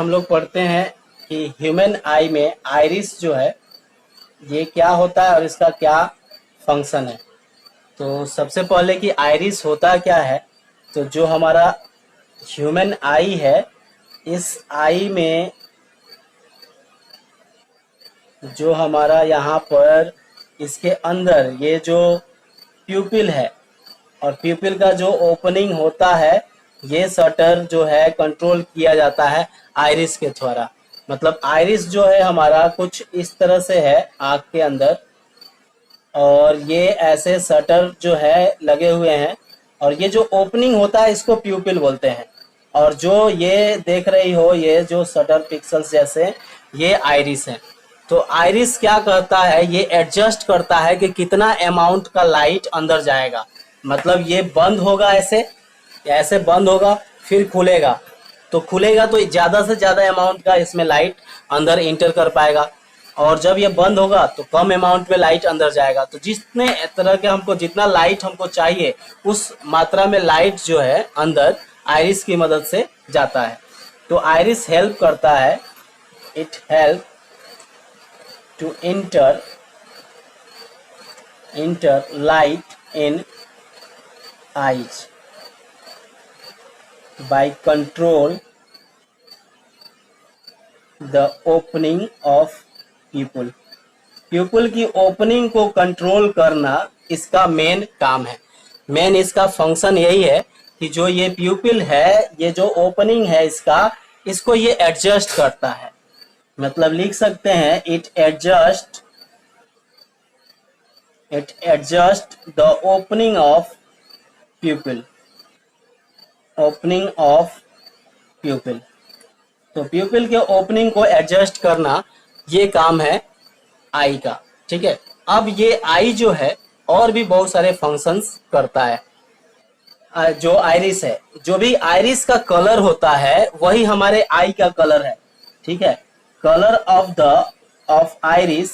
हम लोग पढ़ते हैं कि ह्यूमन आई में आइरिस जो है ये क्या होता है और इसका क्या फंक्शन है। तो सबसे पहले कि आइरिस होता क्या है, तो जो हमारा ह्यूमन आई है, इस आई में जो हमारा यहाँ पर इसके अंदर ये जो प्यूपिल है और प्यूपिल का जो ओपनिंग होता है, ये शटर जो है कंट्रोल किया जाता है आइरिस के द्वारा। मतलब आइरिस जो है हमारा कुछ इस तरह से है आँख के अंदर, और ये ऐसे शटर जो है लगे हुए हैं, और ये जो ओपनिंग होता है इसको प्यूपिल बोलते हैं। और जो ये देख रही हो ये जो शटर पिक्सल्स जैसे, ये आइरिस है। तो आइरिस क्या करता है, ये एडजस्ट करता है कि कितना अमाउंट का लाइट अंदर जाएगा। मतलब ये बंद होगा ऐसे बंद होगा, फिर खुलेगा, तो खुलेगा तो ज़्यादा से ज़्यादा अमाउंट का इसमें लाइट अंदर इंटर कर पाएगा, और जब ये बंद होगा तो कम अमाउंट में लाइट अंदर जाएगा। तो जितने तरह के हमको जितना लाइट हमको चाहिए उस मात्रा में लाइट जो है अंदर आइरिस की मदद से जाता है। तो आइरिस हेल्प करता है, it help to enter light in eyes by control the opening of pupil। Pupil की ओपनिंग को कंट्रोल करना इसका मेन काम है। मेन इसका फंक्शन यही है कि जो ये प्यूपिल है, ये जो ओपनिंग है इसको ये एडजस्ट करता है। मतलब लिख सकते हैं it adjust the opening of प्यूपिल। Opening of प्यूपिल, तो प्यूपिल के ओपनिंग को एडजस्ट करना ये काम है आई का। ठीक है, अब ये आई जो है और भी बहुत सारे फंक्शंस करता है। जो आइरिस है, जो भी आइरिस का कलर होता है वही हमारे आई का कलर है। ठीक है, colour of iris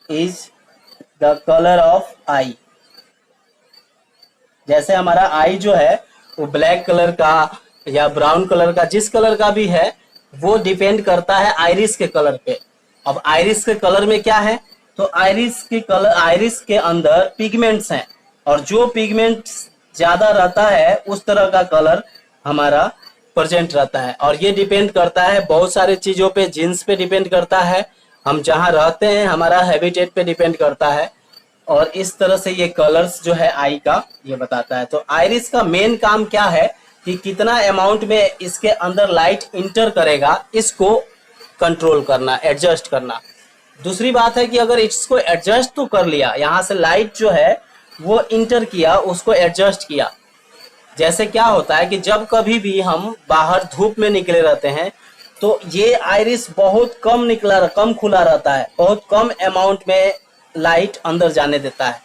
is the colour of eye. जैसे हमारा आई जो है वो ब्लैक कलर का या ब्राउन कलर का, जिस कलर का भी है, वो डिपेंड करता है आइरिस के कलर पे। अब आइरिस के कलर में क्या है, तो आइरिस के अंदर पिगमेंट्स हैं, और जो पिगमेंट्स ज्यादा रहता है उस तरह का कलर हमारा प्रेजेंट रहता है। और ये डिपेंड करता है बहुत सारे चीजों पे, जीन्स पे डिपेंड करता है, हम जहाँ रहते हैं हमारा हैबिटेट पे डिपेंड करता है, और इस तरह से ये कलर्स जो है आई का ये बताता है। तो आइरिस का मेन काम क्या है कि कितना अमाउंट में इसके अंदर लाइट इंटर करेगा, इसको कंट्रोल करना, एडजस्ट करना। दूसरी बात है कि अगर इसको एडजस्ट तो कर लिया, यहाँ से लाइट जो है वो इंटर किया, उसको एडजस्ट किया। जैसे क्या होता है कि जब कभी भी हम बाहर धूप में निकले रहते हैं तो ये आइरिस बहुत कम खुला रहता है, बहुत कम अमाउंट में लाइट अंदर जाने देता है।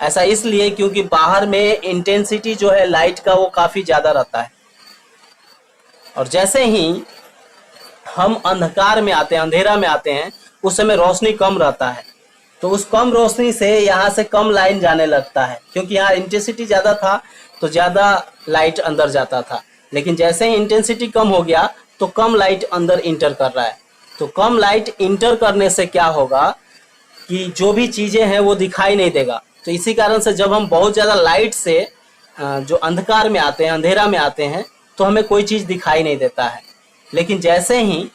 ऐसा इसलिए क्योंकि बाहर में इंटेंसिटी जो है लाइट का वो काफी ज्यादा रहता है, और जैसे ही हम अंधकार में आते हैं, अंधेरा में आते हैं, उस समय रोशनी कम रहता है, तो उस कम रोशनी से यहाँ से कम लाइट जाने लगता है, क्योंकि यहाँ इंटेंसिटी ज्यादा था तो ज्यादा लाइट अंदर जाता था। लेकिन जैसे ही इंटेंसिटी कम हो गया तो कम लाइट अंदर इंटर कर रहा है। तो कम लाइट इंटर करने से क्या होगा कि जो भी चीजें हैं वो दिखाई नहीं देगा। तो इसी कारण से जब हम बहुत ज्यादा लाइट से जो अंधकार में आते हैं, अंधेरा में आते हैं, तो हमें कोई चीज दिखाई नहीं देता है। लेकिन जैसे ही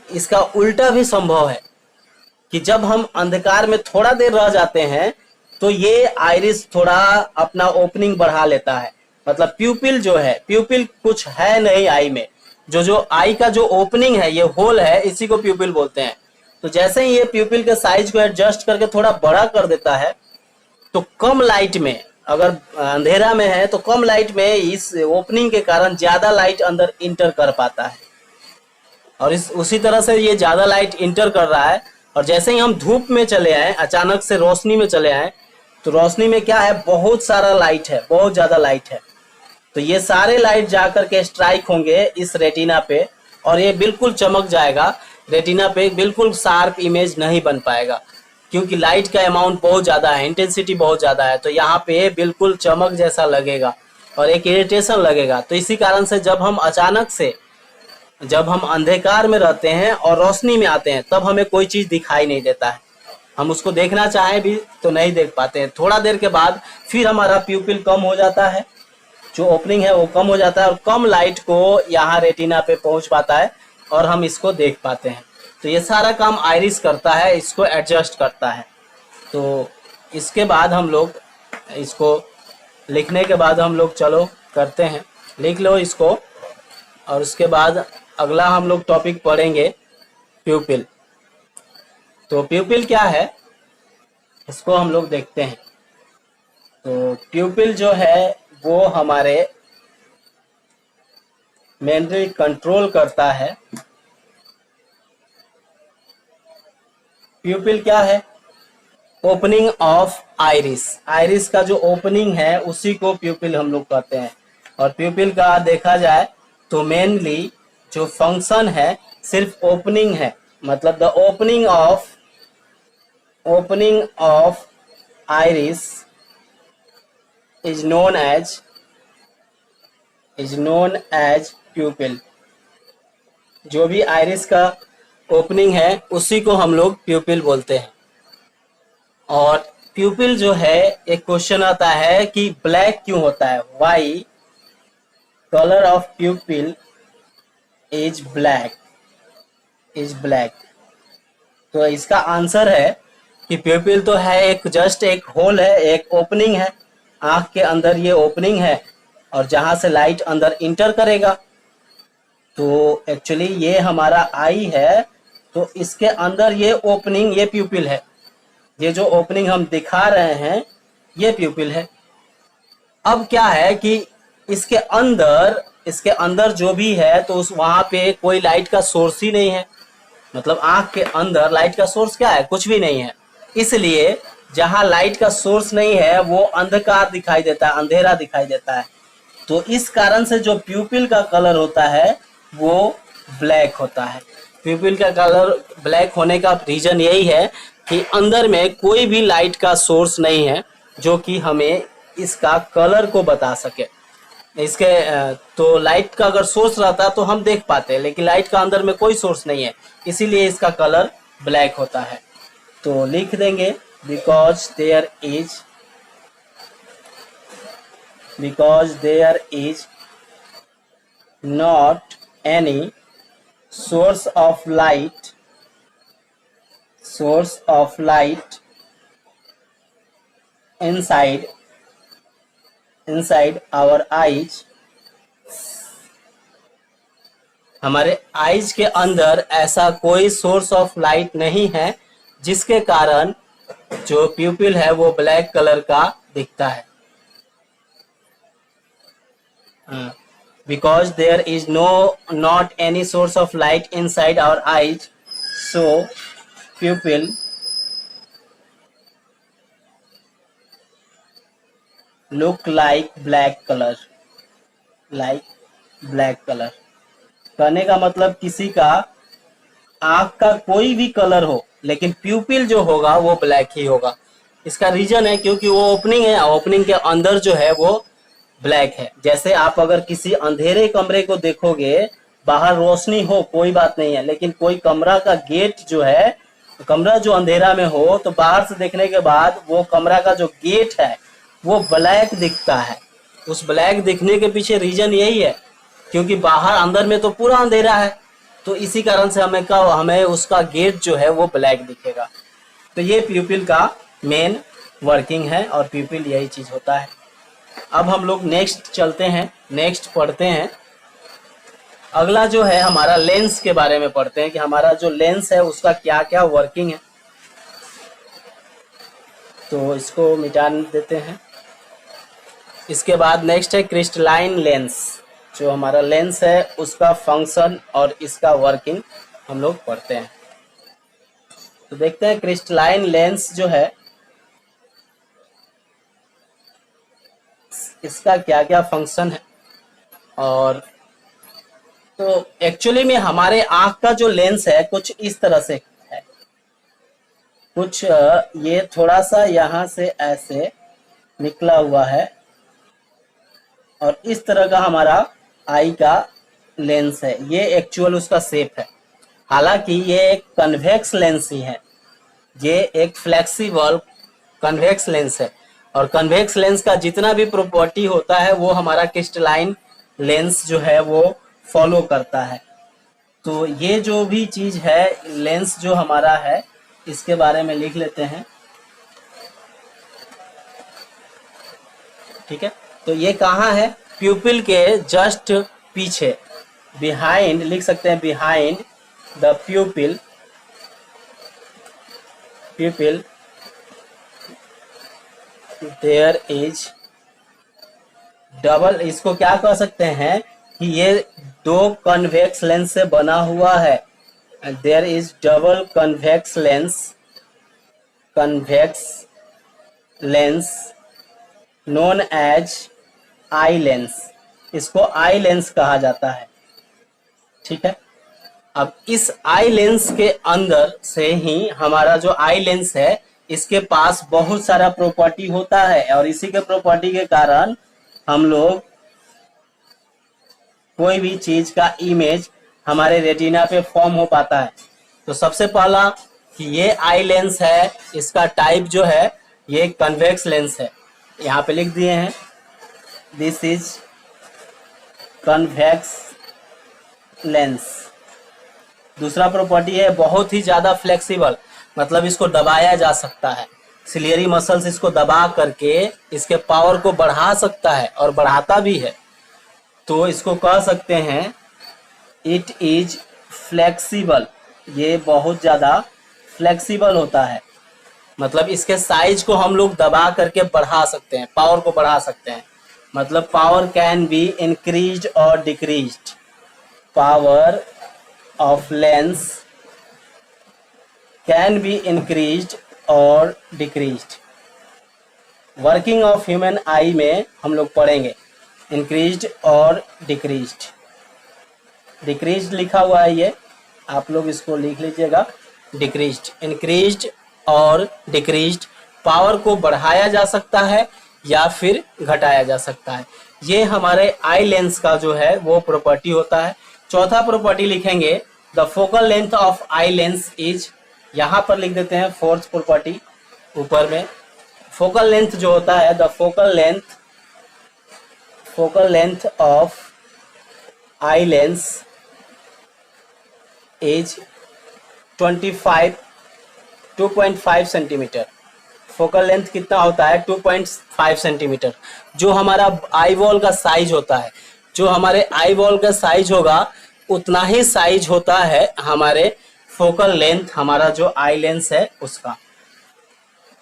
इसका उल्टा भी संभव है कि जब हम अंधकार में थोड़ा देर रह जाते हैं तो ये आइरिस थोड़ा अपना ओपनिंग बढ़ा लेता है। मतलब प्यूपिल जो है, प्यूपिल कुछ है नहीं आई में, जो आई का जो ओपनिंग है, ये होल है, इसी को प्यूपिल बोलते हैं। तो जैसे ही ये प्यूपिल के साइज को एडजस्ट करके थोड़ा बड़ा कर देता है, तो कम लाइट में, अगर अंधेरा में है तो कम लाइट में इस ओपनिंग के कारण ज्यादा लाइट अंदर इंटर कर पाता है, और उसी तरह से ये ज्यादा लाइट इंटर कर रहा है। और जैसे ही हम धूप में चले आए, अचानक से रोशनी में चले आए, तो रोशनी में क्या है, बहुत सारा लाइट है, बहुत ज्यादा लाइट है। तो ये सारे लाइट जाकर के स्ट्राइक होंगे इस रेटिना पे, और ये बिल्कुल चमक जाएगा। रेटिना पे बिल्कुल शार्प इमेज नहीं बन पाएगा, क्योंकि लाइट का अमाउंट बहुत ज्यादा है, इंटेंसिटी बहुत ज्यादा है। तो यहाँ पे बिल्कुल चमक जैसा लगेगा और एक इरिटेशन लगेगा। तो इसी कारण से जब हम अचानक से जब हम अंधकार में रहते हैं और रोशनी में आते हैं तब हमें कोई चीज दिखाई नहीं देता है, हम उसको देखना चाहें भी तो नहीं देख पाते हैं। थोड़ा देर के बाद फिर हमारा प्यूपिल कम हो जाता है, जो ओपनिंग है वो कम हो जाता है और कम लाइट को यहाँ रेटिना पे पहुंच पाता है और हम इसको देख पाते हैं। तो ये सारा काम आइरिस करता है, इसको एडजस्ट करता है। तो इसके बाद हम लोग इसको लिखने के बाद हम लोग चलो करते हैं, लिख लो इसको। और उसके बाद अगला हम लोग टॉपिक पढ़ेंगे प्यूपिल। तो प्यूपिल क्या है इसको हम लोग देखते हैं। तो प्यूपिल जो है वो हमारे मेनली कंट्रोल करता है। प्यूपिल क्या है? ओपनिंग ऑफ आइरिस, आइरिस का जो ओपनिंग है उसी को प्यूपिल हम लोग कहते हैं। और प्यूपिल का देखा जाए तो मेनली जो फंक्शन है सिर्फ ओपनिंग है, मतलब the opening of iris is known as pupil. जो भी आइरिस का ओपनिंग है उसी को हम लोग प्यूपिल बोलते हैं। और प्यूपिल जो है, एक क्वेश्चन आता है कि ब्लैक क्यों होता है, why colour of pupil is black. तो इसका आंसर है कि प्यूपिल तो है एक जस्ट एक होल है, एक ओपनिंग है, आंख के अंदर ये ओपनिंग है और जहां से लाइट अंदर इंटर करेगा। तो एक्चुअली ये हमारा आई है, तो इसके अंदर ये ओपनिंग, ये प्यूपिल है। ये जो ओपनिंग हम दिखा रहे हैं ये प्यूपिल है। अब क्या है कि इसके अंदर जो भी है तो उस वहां पे कोई लाइट का सोर्स ही नहीं है, मतलब आंख के अंदर लाइट का सोर्स क्या है, कुछ भी नहीं है। इसलिए जहां लाइट का सोर्स नहीं है वो अंधकार दिखाई देता है, अंधेरा दिखाई देता है। तो इस कारण से जो प्यूपिल का कलर होता है वो ब्लैक होता है। प्यूपिल का कलर ब्लैक होने का रीजन यही है कि अंदर में कोई भी लाइट का सोर्स नहीं है जो कि हमें इसका कलर को बता सके। इसके तो लाइट का अगर सोर्स रहता तो हम देख पाते, लेकिन लाइट का अंदर में कोई सोर्स नहीं है, इसीलिए इसका कलर ब्लैक होता है। तो लिख देंगे because there is not any source of light inside our eyes, हमारे आईज के अंदर ऐसा कोई सोर्स ऑफ लाइट नहीं है जिसके कारण जो प्यूपिल है वो ब्लैक कलर का दिखता है। Because there is not any source of light inside our eyes, so pupil look like black color, कहने का मतलब किसी का आंख का कोई भी कलर हो लेकिन प्यूपिल जो होगा वो ब्लैक ही होगा। इसका रीजन है क्योंकि वो ओपनिंग है, ओपनिंग के अंदर जो है वो ब्लैक है। जैसे आप अगर किसी अंधेरे कमरे को देखोगे, बाहर रोशनी हो कोई बात नहीं है, लेकिन कोई कमरा का गेट जो है, कमरा जो अंधेरा में हो तो बाहर से देखने के बाद वो कमरा का जो गेट है वो ब्लैक दिखता है। उस ब्लैक दिखने के पीछे रीजन यही है क्योंकि बाहर अंदर में तो पूरा अंधेरा है, तो इसी कारण से हमें उसका गेट जो है वो ब्लैक दिखेगा। तो ये प्यूपिल का मेन वर्किंग है और प्यूपिल यही चीज होता है। अब हम लोग नेक्स्ट चलते हैं, नेक्स्ट पढ़ते हैं। अगला जो है हमारा लेंस के बारे में पढ़ते हैं कि हमारा जो लेंस है उसका क्या क्या वर्किंग है। तो इसको मिटा देते हैं। इसके बाद नेक्स्ट है क्रिस्टलाइन लेंस। जो हमारा लेंस है उसका फंक्शन और इसका वर्किंग हम लोग पढ़ते हैं। तो देखते हैं क्रिस्टलाइन लेंस जो है इसका क्या क्या फंक्शन है। और तो एक्चुअली में हमारे आंख का जो लेंस है कुछ इस तरह से है, कुछ ये थोड़ा सा यहाँ से ऐसे निकला हुआ है और इस तरह का हमारा आई का लेंस है, ये एक्चुअल उसका शेप है। हालांकि ये एक कन्वेक्स लेंस ही है, ये एक फ्लेक्सिबल कन्वेक्स लेंस है। और कन्वेक्स लेंस का जितना भी प्रॉपर्टी होता है वो हमारा क्रिस्टलाइन लेंस जो है वो फॉलो करता है। तो ये जो भी चीज है लेंस जो हमारा है, इसके बारे में लिख लेते हैं। ठीक है, तो ये कहाँ है? प्यूपिल के जस्ट पीछे, बिहाइंड लिख सकते हैं, behind the pupil, pupil there is double, इसको क्या कह सकते हैं कि ये दो कन्वेक्स लेंस से बना हुआ है। There is double convex lens, convex lens known as eye lens, इसको आई लेंस कहा जाता है। ठीक है, अब इस आई लेंस के अंदर से ही हमारा जो आई लेंस है इसके पास बहुत सारा प्रॉपर्टी होता है, और इसी के प्रॉपर्टी के कारण हम लोग कोई भी चीज का इमेज हमारे रेटिना पे फॉर्म हो पाता है। तो सबसे पहला कि ये आई लेंस है, इसका टाइप जो है ये कन्वेक्स लेंस है, यहाँ पे लिख दिए हैं, दिस इज कन्वेक्स लेंस। दूसरा प्रॉपर्टी है बहुत ही ज्यादा फ्लेक्सिबल, मतलब इसको दबाया जा सकता है, सिलियरी मसल्स इसको दबा करके इसके पावर को बढ़ा सकता है और बढ़ाता भी है। तो इसको कह सकते हैं इट इज फ्लेक्सिबल, ये बहुत ज्यादा फ्लेक्सिबल होता है, मतलब इसके साइज को हम लोग दबा करके बढ़ा सकते हैं, पावर को बढ़ा सकते हैं। मतलब पावर कैन बी इंक्रीज्ड और decreased, power of lens can be increased और decreased. Working of human eye में हम लोग पढ़ेंगे इंक्रीज्ड और डिक्रीज्ड। डिक्रीज्ड लिखा हुआ है, ये आप लोग इसको लिख लीजिएगा, डिक्रीज्ड। इंक्रीज्ड और डिक्रीज्ड, पावर को बढ़ाया जा सकता है या फिर घटाया जा सकता है। ये हमारे आई लेंस का जो है वो प्रॉपर्टी होता है। चौथा प्रॉपर्टी लिखेंगे the focal length of eye lens is, यहाँ पर लिख देते हैं फोर्थ प्रॉपर्टी ऊपर में। फोकल लेंथ जो होता है, the focal length of eye lens is 2.5 centimetre. Focal length कितना होता है? 2.5 सेंटीमीटर। जो हमारा आई बॉल का साइज होता है, जो हमारे आई बॉल का साइज होगा उतना ही साइज होता है हमारे फोकल लेंथ, हमारा जो आई लेंस है उसका।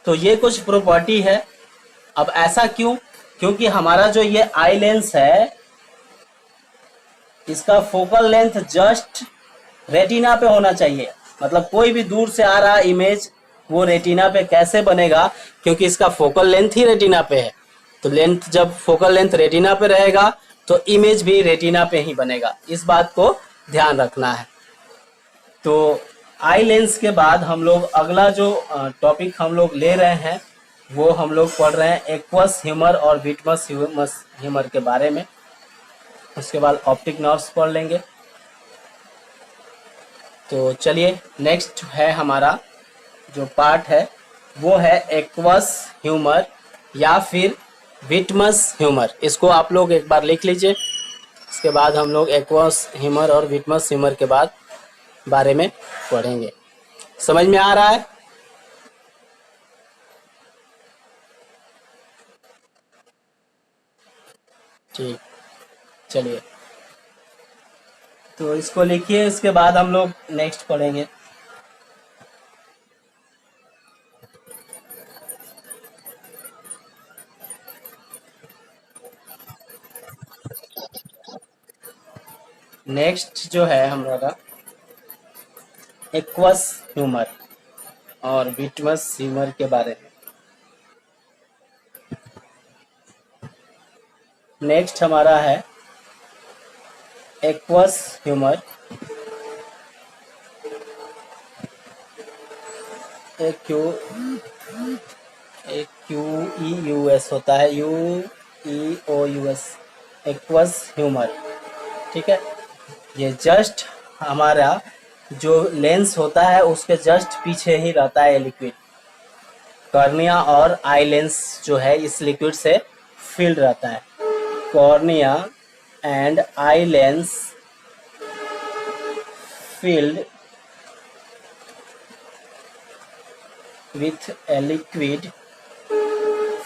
तो ये कुछ प्रॉपर्टी है। अब ऐसा क्यों? क्योंकि हमारा जो ये आई लेंस है इसका फोकल लेंथ जस्ट रेटिना पे होना चाहिए। मतलब कोई भी दूर से आ रहा इमेज वो रेटिना पे कैसे बनेगा? क्योंकि इसका फोकल लेंथ ही रेटिना पे है। तो लेंथ, जब फोकल लेंथ रेटिना पे रहेगा तो इमेज भी रेटिना पे ही बनेगा। इस बात को ध्यान रखना है। तो आई लेंस के बाद हम लोग अगला जो टॉपिक हम लोग ले रहे हैं वो हम लोग पढ़ रहे हैं एक्वस ह्यूमर और विट्मस ह्यूमर के बारे में। उसके बाद ऑप्टिक नर्व्स पढ़ लेंगे। तो चलिए, नेक्स्ट है हमारा जो पार्ट है वो है एक्वस ह्यूमर या फिर विट्मस ह्यूमर। इसको आप लोग एक बार लिख लीजिए। इसके बाद हम लोग एक्वस ह्यूमर और विट्मस ह्यूमर के बाद बारे में पढ़ेंगे। समझ में आ रहा है? ठीक, चलिए तो इसको लिखिए, इसके बाद हम लोग नेक्स्ट पढ़ेंगे। नेक्स्ट जो है हमारा एक्वस ह्यूमर और विट्मस ह्यूमर के बारे में। नेक्स्ट हमारा है एक्वस ह्यूमर। एक्यूईयूएस होता है, UEOUS, एक्वस ह्यूमर। ठीक है, ये जस्ट हमारा जो लेंस होता है उसके जस्ट पीछे ही रहता है ये लिक्विड। कॉर्निया और आई लेंस जो है इस लिक्विड से फिल्ड रहता है। Cornea and eye lens filled with a liquid,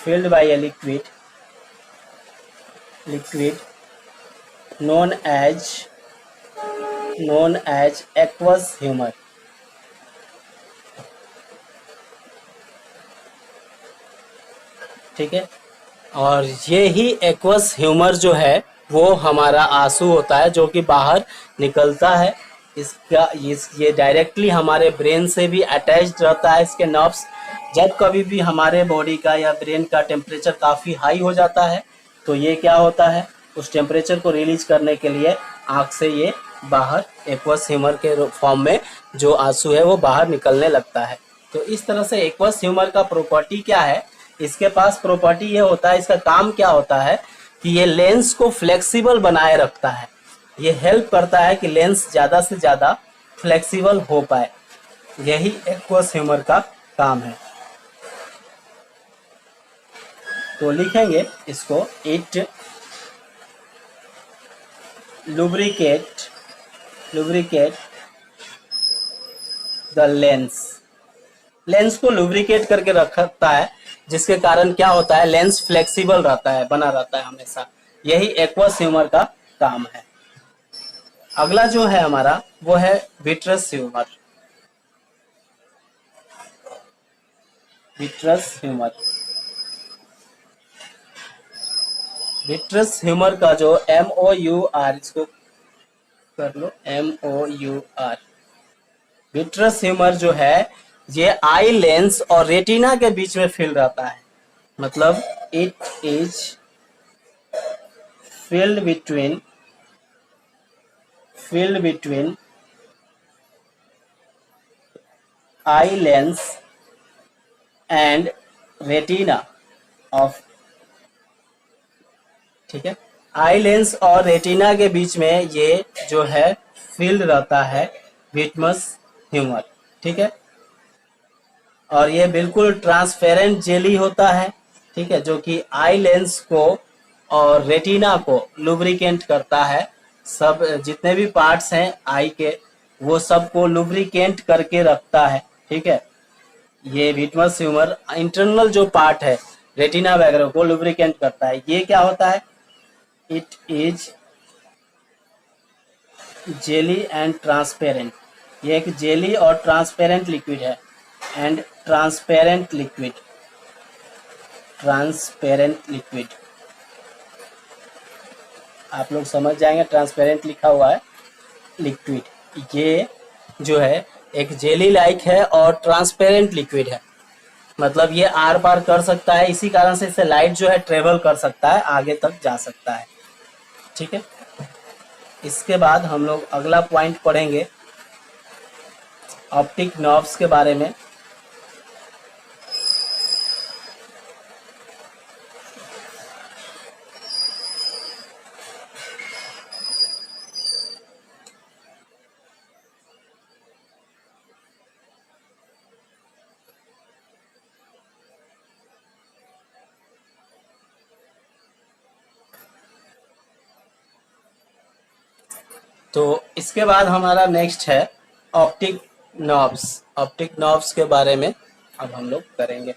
filled by a liquid known as aqueous humor। ठीक है, और ये ही एक्वस ह्यूमर जो है वो हमारा आंसू होता है जो कि बाहर निकलता है। ये डायरेक्टली हमारे ब्रेन से भी अटैच्ड रहता है। इसके नर्व्स जब कभी भी हमारे बॉडी का या ब्रेन का टेम्परेचर काफ़ी हाई हो जाता है तो ये क्या होता है, उस टेम्परेचर को रिलीज करने के लिए आँख से ये बाहर एक्वस ह्यूमर के फॉर्म में जो आंसू है वो बाहर निकलने लगता है। तो इस तरह से एक्वस ह्यूमर का प्रॉपर्टी क्या है, इसके पास प्रॉपर्टी ये होता है, इसका काम क्या होता है कि ये लेंस को फ्लेक्सिबल बनाए रखता है। ये हेल्प करता है कि लेंस ज़्यादा से ज़्यादा फ्लेक्सिबल हो पाए। यही एक्वस ह्यूमर का काम है। तो लिखेंगे इसको, इट लुब्रिकेट द लेंस को लुब्रिकेट करके रखता है, जिसके कारण क्या होता है, लेंस फ्लेक्सिबल रहता है, बना रहता है हमेशा। यही एक्वस ह्यूमर का काम है। अगला जो है हमारा वो है विट्रस ह्यूमर। विट्रस ह्यूमर का जो MOUR, इसको कर लो MOUR। विट्रस ह्यूमर जो है ये आई लेंस और रेटिना के बीच में फिल रहता है। मतलब it is filled between eye lens and retina of, ठीक है, आई लेंस और रेटिना के बीच में ये जो है फील्ड रहता है विट्रस ह्यूमर। ठीक है, और ये बिल्कुल ट्रांसपेरेंट जेली होता है। ठीक है, जो कि आई लेंस को और रेटिना को लुब्रिकेंट करता है। सब जितने भी पार्ट्स हैं आई के वो सबको लुब्रिकेंट करके रखता है। ठीक है, ये विट्रस ह्यूमर इंटरनल जो पार्ट है रेटिना वगैरह को लुब्रिकेंट करता है। ये क्या होता है, it is jelly and transparent. ये एक जेली और ट्रांसपेरेंट लिक्विड है। एंड ट्रांसपेरेंट लिक्विड आप लोग समझ जाएंगे, ट्रांसपेरेंट लिखा हुआ है लिक्विड। ये जो है एक जेली लाइक है और ट्रांसपेरेंट लिक्विड है। मतलब ये आर पार कर सकता है, इसी कारण से इससे लाइट जो है ट्रेवल कर सकता है, आगे तक जा सकता है। ठीक है, इसके बाद हम लोग अगला पॉइंट पढ़ेंगे ऑप्टिक नर्व्स के बारे में। तो इसके बाद हमारा नेक्स्ट है ऑप्टिक नर्व्स। ऑप्टिक नर्व्स के बारे में अब हम लोग करेंगे।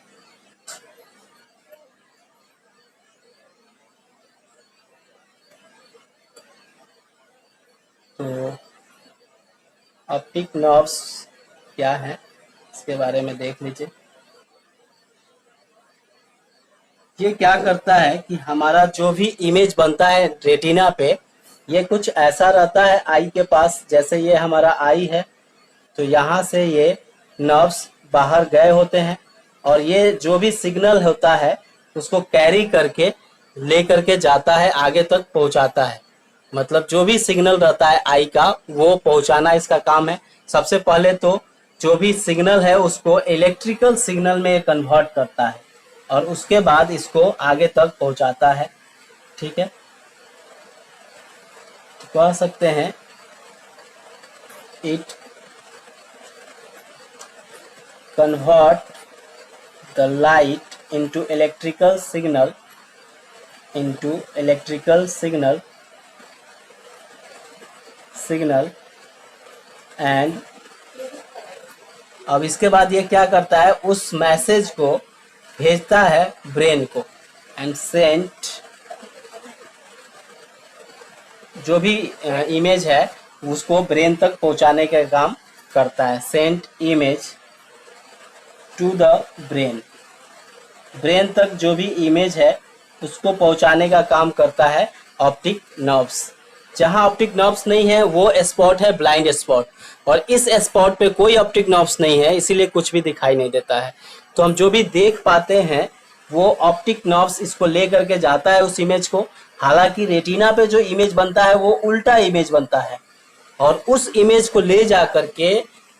तो ऑप्टिक नर्व्स क्या है इसके बारे में देख लीजिए। ये क्या करता है कि हमारा जो भी इमेज बनता है रेटिना पे, ये कुछ ऐसा रहता है आई के पास। जैसे ये हमारा आई है तो यहाँ से ये नर्व्स बाहर गए होते हैं और ये जो भी सिग्नल होता है उसको कैरी करके ले करके जाता है, आगे तक पहुँचाता है। मतलब जो भी सिग्नल रहता है आई का वो पहुँचाना इसका काम है। सबसे पहले तो जो भी सिग्नल है उसको इलेक्ट्रिकल सिग्नल में कन्वर्ट करता है और उसके बाद इसको आगे तक पहुँचाता है। ठीक है, कह सकते हैं it convert the light into electrical signal and अब इसके बाद ये क्या करता है, उस मैसेज को भेजता है ब्रेन को एंड सेंड, जो भी इमेज है उसको ब्रेन तक पहुंचाने का काम करता है। Send image to the brain, brain तक जो भी इमेज है उसको पहुंचाने का काम करता है ऑप्टिक नर्व्स। जहां ऑप्टिक नर्व्स नहीं है वो स्पॉट है ब्लाइंड स्पॉट, और इस स्पॉट पे कोई ऑप्टिक नर्व्स नहीं है, इसीलिए कुछ भी दिखाई नहीं देता है। तो हम जो भी देख पाते हैं वो ऑप्टिक नर्व्स इसको ले करके जाता है उस इमेज को। हालांकि रेटिना पे जो इमेज बनता है वो उल्टा इमेज बनता है, और उस इमेज को ले जा करके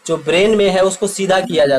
जो ब्रेन में है उसको सीधा किया जाता है।